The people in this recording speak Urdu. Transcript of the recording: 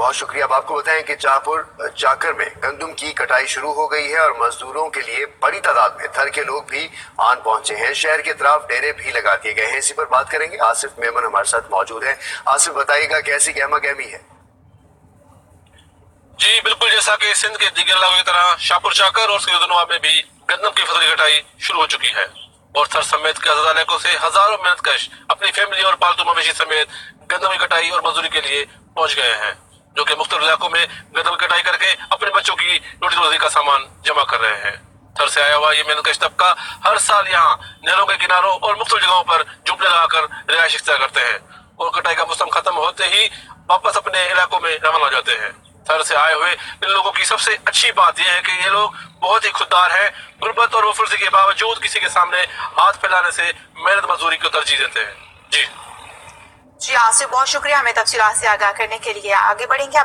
بہت شکریہ. اب آپ کو بتائیں کہ چاکر میں گندم کی کٹائی شروع ہو گئی ہے اور مزدوروں کے لیے بڑی تعداد میں تھر کے لوگ بھی آن پہنچے ہیں. شہر کے اطراف ڈیرے بھی لگا دیے گئے ہیں. اسی پر بات کریں گے. آصف میمن ہمارے ساتھ موجود ہیں. آصف بتائیے گا کیسی گہما گہمی ہے؟ جی بالکل، جیسا کہ سندھ کے دیگر علاقوں کی طرح شاہپور چاکر اور سیدنوا میں بھی گندم کی فصل کی کٹائی شروع ہو چکی ہے اور تھر سمیت کے آزاد علاقوں سے ہزاروں محنت کش اپنی فیملی اور پالتو مویشی سمیت گندم کی کٹائی اور مزدوری کے لیے پہنچ گئے ہیں، جو کہ مختلف علاقوں میں گندم کی کٹائی کر کے اپنے بچوں کی روٹی روزی کا سامان جمع کر رہے ہیں. تھر سے آیا ہوا یہ محنت کش طبقہ ہر سال یہاں نہروں کے کناروں اور مختلف جگہوں پر جھونپڑے لگا کر رہائش اختیار کرتے ہیں اور کٹائی کا موسم ختم ہوتے ہی واپس اپنے علاقوں میں روانہ ہو جاتے ہیں. تھر سے آئے ہوئے ان لوگوں کی سب سے اچھی بات یہ ہے کہ یہ لوگ بہت ہی خوددار ہیں. غربت اور وفرزی کے باوجود کسی کے سامنے ہاتھ پھیلانے سے محنت مزدوری کو ترجیح دیتے ہیں. جی آصف، بہت شکریہ ہمیں تفصیلات سے آگاہ کرنے کے لیے. آگے بڑھیں گے. آپ